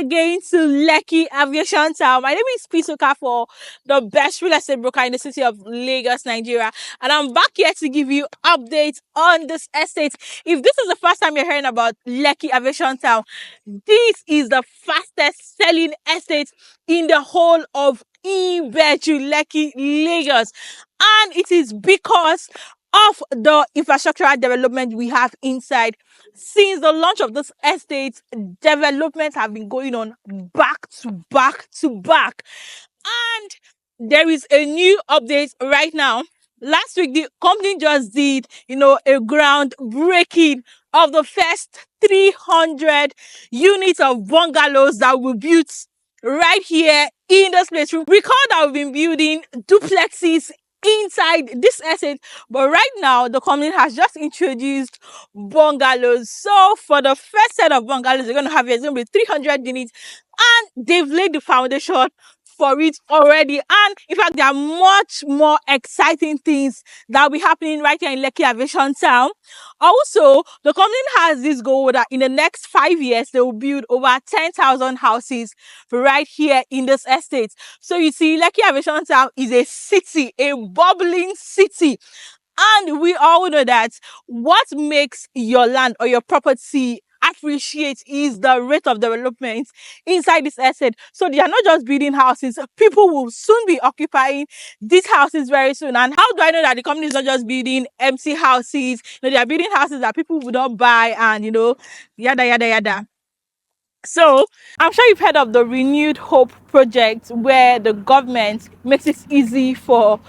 again to Lekki Aviation Town. My name is Pisuka for the best real estate broker in the city of Lagos, Nigeria. And I'm back here to give you updates on this estate. If this is the first time you're hearing about Lekki Aviation Town, this is the fastest selling estate in the whole of Ibejulekki, Lagos. And it is because of the infrastructural development we have inside. Since the launch of this estate, developments have been going on back to back to back. And there is a new update right now. Last week, the company just did, a groundbreaking of the first 300 units of bungalows that will be built right here in this place. Recall that we've been building duplexes inside this estate, but right now the company has just introduced bungalows. So for the first set of bungalows they're going to have, it's going to be 300 units, and they've laid the foundation for it already. And in fact, there are much more exciting things that will be happening right here in Lekki Aviation Town. Also, the company has this goal that in the next 5 years they will build over 10,000 houses right here in this estate. So you see, Lekki Aviation Town is a city, a bubbling city. And we all know that what makes your land or your property appreciate is the rate of development inside this estate. So they are not just building houses, people will soon be occupying these houses very soon. And how do I know that the company is not just building empty houses? They are building houses that people would not buy, and yada yada yada. So I'm sure you've heard of the Renewed Hope project, where the government makes it easy for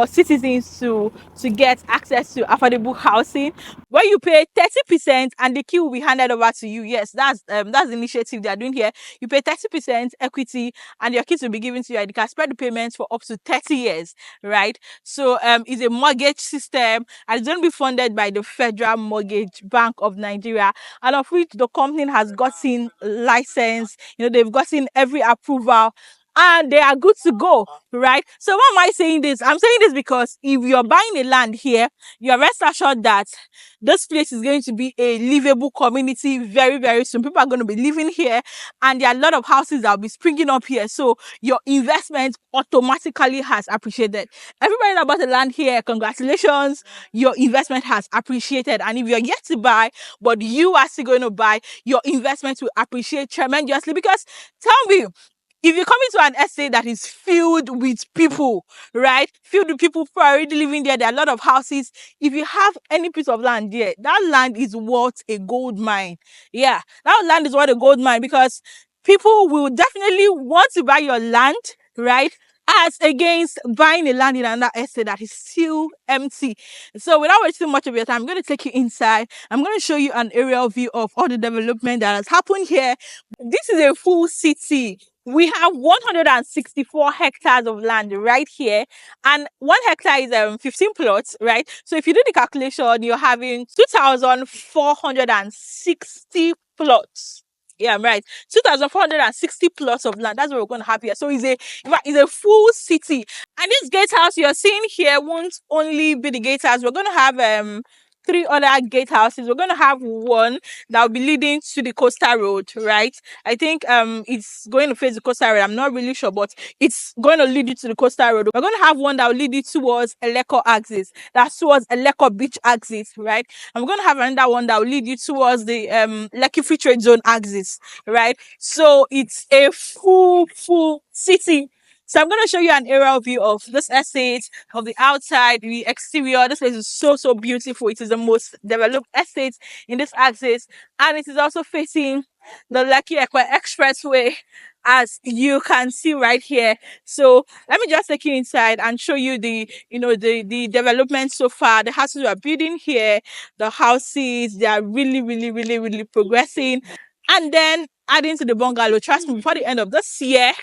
citizens to get access to affordable housing, where you pay 30% and the key will be handed over to you. Yes, that's the initiative they are doing here. You pay 30% equity and your keys will be given to you, and you can spread the payments for up to 30 years, right? So it's a mortgage system, and it's going to be funded by the Federal Mortgage Bank of Nigeria, and of which the company has gotten license. They've gotten every approval and they are good to go, right? So why am I saying this? I'm saying this because if you're buying a land here, you're rest assured that this place is going to be a livable community very, very soon. People are going to be living here, and there are a lot of houses that will be springing up here. So your investment automatically has appreciated. Everybody that bought the land here, congratulations, your investment has appreciated. And if you're yet to buy, but you are still going to buy, your investment will appreciate tremendously. Because tell me, if you come into an estate that is filled with people, right? Filled with people who are already living there, there are a lot of houses. If you have any piece of land there, that land is worth a gold mine. Yeah, that land is worth a gold mine, because people will definitely want to buy your land, right? As against buying a land in another estate that is still empty. So without wasting much of your time, I'm going to take you inside. I'm going to show you an aerial view of all the development that has happened here. This is a full city. We have 164 hectares of land right here, and 1 hectare is 15 plots, right? So if you do the calculation, you're having 2,460 plots. Yeah, I'm right. 2,460 plots of land. That's what we're going to have here. So it's a full city. And this gatehouse you're seeing here won't only be the gatehouse. We're going to have 3 other gatehouses. We're going to have one that will be leading to the coastal road, right? I think it's going to face the coastal road. I'm not really sure, but it's going to lead you to the coastal road. We're going to have one that will lead you towards Lekki axis. That's towards Lekki beach axis, right? And we're going to have another one that will lead you towards the Lekki free trade zone axis, right? So it's a full city. So I'm going to show you an aerial view of this estate, of the outside, the exterior. This place is so beautiful. It is the most developed estate in this axis, and it is also facing the Lekki Epe Expressway, as you can see right here. So let me just take you inside and show you the development so far. The houses we are building here, the houses, they are really progressing. And then adding to the bungalow, trust me, before the end of this year,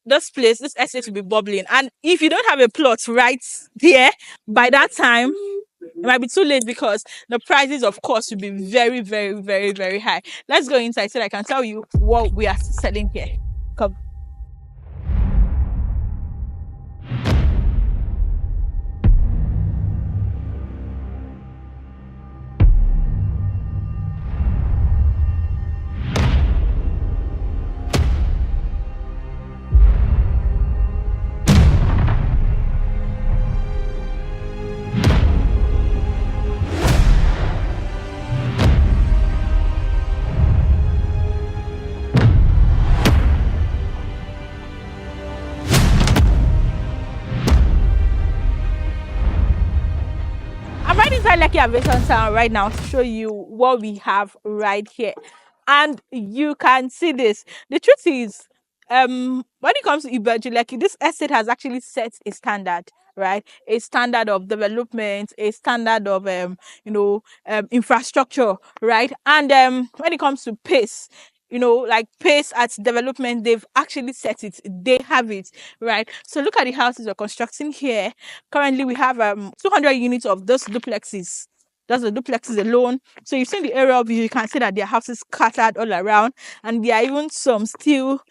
this estate will be bubbling. And if you don't have a plot right there by that time, it might be too late, because the prices, of course, will be very high. Let's go inside so that I can tell you what we are selling here. Come. inside Lekki Aviation Town right now to show you what we have right here. And you can see this. The truth is, when it comes to Ibejulekki, this estate has actually set a standard, right? A standard of development, a standard of infrastructure, right? And when it comes to pace, like pace at development, they've actually set it. They have it, right? So look at the houses we're constructing here. Currently, we have 200 units of those duplexes. That's the duplexes alone. So you've seen the aerial view. You can see that there are houses scattered all around, and there are even some still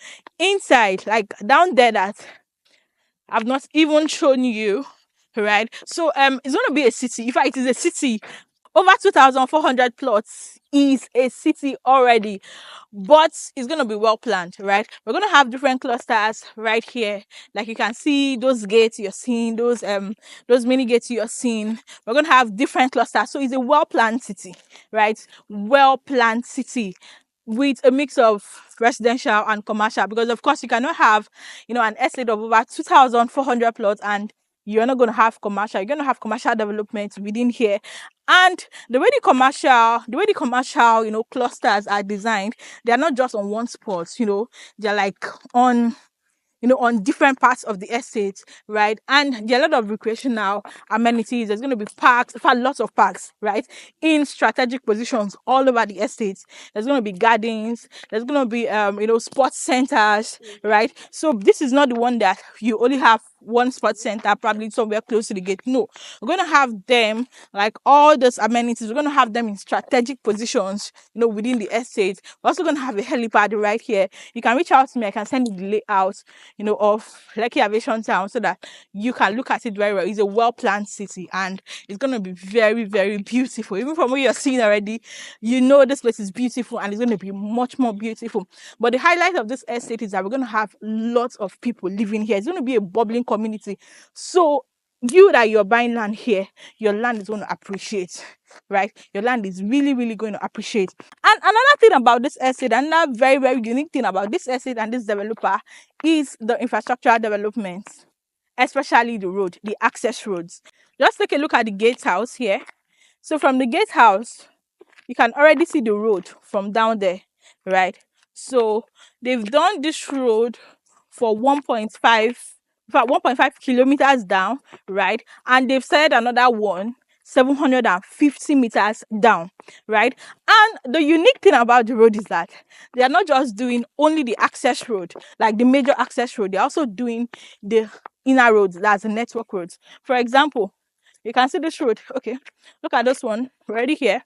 inside, like down there, that I've not even shown you, right? So it's going to be a city. In fact, it is a city. Over 2,400 plots is a city already, but it's going to be well planned, right? We're going to have different clusters right here. Like you can see those gates you're seeing, those mini gates you're seeing. We're going to have different clusters. So it's a well planned city, right? Well planned city with a mix of residential and commercial, because of course you cannot have an estate of over 2,400 plots and you're not going to have commercial. You're going to have commercial development within here. And the way the commercial clusters are designed, they're not just on one spot. They're like on different parts of the estate, right? And there are a lot of recreational amenities. There's going to be parks, in fact, lots of parks, right, in strategic positions all over the estate. There's going to be gardens. There's going to be sports centers, right? So this is not the one that you only have one sports center, probably somewhere close to the gate. No, we're going to have them, like all those amenities. We're going to have them in strategic positions, within the estate. We're also going to have a helipad right here. You can reach out to me. I can send you the layout of Lekki Aviation Town so that you can look at it very well. It's a well-planned city and it's going to be very, very beautiful. Even from what you're seeing already, this place is beautiful and it's going to be much more beautiful. But the highlight of this estate is that we're going to have lots of people living here. It's going to be a bubbling community. So you're buying land here, your land is going to appreciate, right? Your land is really, really going to appreciate. And another thing about this estate, another very, very unique thing about this estate and this developer is the infrastructural development, especially the road, the access roads. Just take a look at the gatehouse here. So from the gatehouse, you can already see the road from down there, right? So they've done this road for 1.5 kilometers down, right? And they've said another one 750 meters down, right? And the unique thing about the road is that they are not just doing only the access road, like the major access road. They're also doing the inner roads, that's the network roads. For example, you can see this road. Okay, look at this one already here.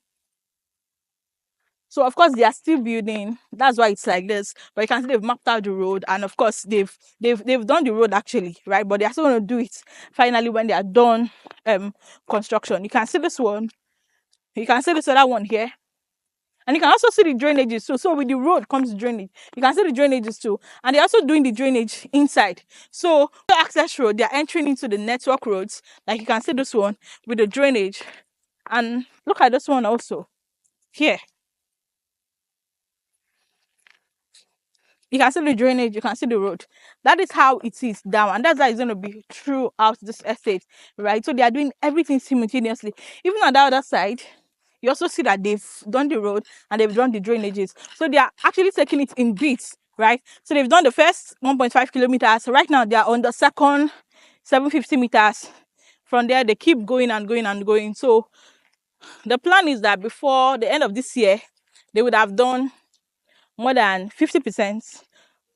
So of course they are still building. That's why it's like this. But you can see they've mapped out the road, and of course they've done the road actually, right? But they're still going to do it finally when they are done construction. You can see this one. You can see this other one here. And you can also see the drainages too. So with the road comes drainage. You can see the drainages too. And they're also doing the drainage inside. So the access road, they're entering into the network roads. Like you can see this one with the drainage. And look at this one also. Here. You can see the drainage, you can see the road. That is how it is down, and that's how it's going to be throughout this estate, right? So they are doing everything simultaneously. Even on the other side, you also see that they've done the road and they've done the drainages. So they are actually taking it in bits, right? So they've done the first 1.5 kilometers. Right now, they are on the second 750 meters. From there, they keep going and going and going. So the plan is that before the end of this year, they would have done more than 50%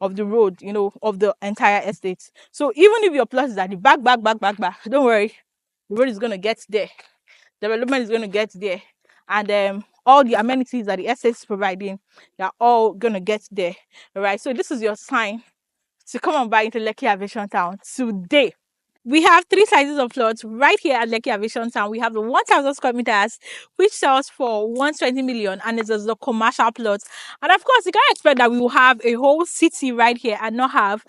of the road, of the entire estate. So even if your plot is at the back, don't worry, the road is going to get there. Development is going to get there. And all the amenities that the estate is providing, they're all going to get there. All right. So this is your sign to come and buy into Lekki Aviation Town today. We have 3 sizes of plots right here at Lekki Aviation Town. We have the 1,000 square meters, which sells for 120 million, and it's the commercial plots. And of course, you can't expect that we will have a whole city right here and not have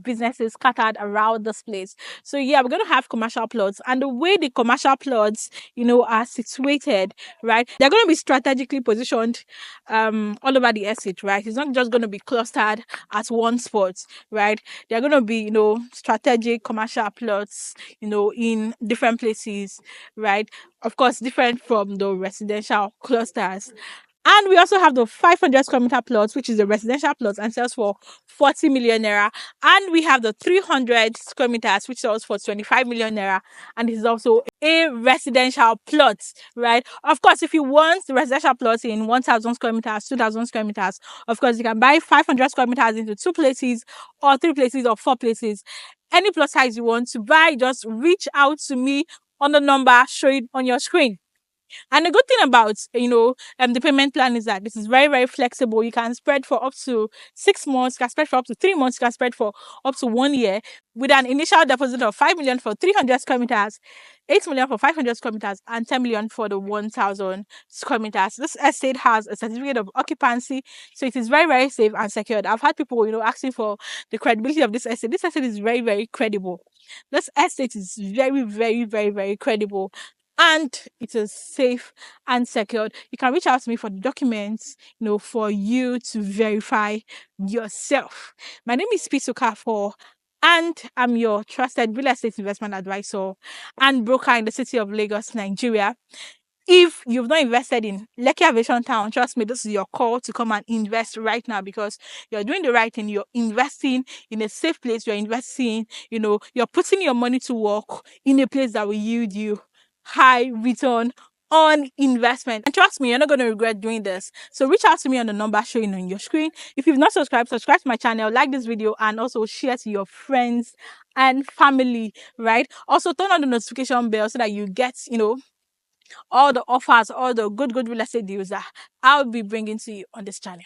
businesses scattered around this place. So yeah, we're going to have commercial plots, and the way the commercial plots, are situated, right? They're going to be strategically positioned all over the estate, right? It's not just going to be clustered at one spot, right? They're going to be, strategic commercial commercial plots, in different places, right? Of course, different from the residential clusters. And we also have the 500 square meter plots, which is a residential plot and sells for 40 million naira. And we have the 300 square meters, which sells for 25 million naira. And this is also a residential plot, right? Of course, if you want the residential plot in 1,000 square meters, 2,000 square meters, of course, you can buy 500 square meters into 2 places or 3 places or 4 places. Any plot size you want to buy, just reach out to me on the number showing on your screen. And the good thing about the payment plan is that this is very, very flexible. You can spread for up to 6 months, you can spread for up to 3 months, you can spread for up to 1 year with an initial deposit of 5 million for 300 square meters, 8 million for 500 square meters, and 10 million for the 1,000 square meters. This estate has a certificate of occupancy, so it is very, very safe and secured. I've had people asking for the credibility of this estate. This estate is very, very credible. This estate is very, very, very, very credible, and it is safe and secured. You can reach out to me for the documents, for you to verify yourself. My name is Pisuka for, and I'm your trusted real estate investment advisor and broker in the city of Lagos, Nigeria. If you've not invested in Lekki Aviation Town, trust me, this is your call to come and invest right now, because you're doing the right thing. You're investing in a safe place. You're investing, you're putting your money to work in a place that will yield you high return on investment. And trust me, you're not going to regret doing this. So reach out to me on the number showing on your screen. If you've not subscribed to my channel, like this video, and also share to your friends and family, right? Also turn on the notification bell so that you get all the offers, all the good real estate deals that I'll be bringing to you on this channel.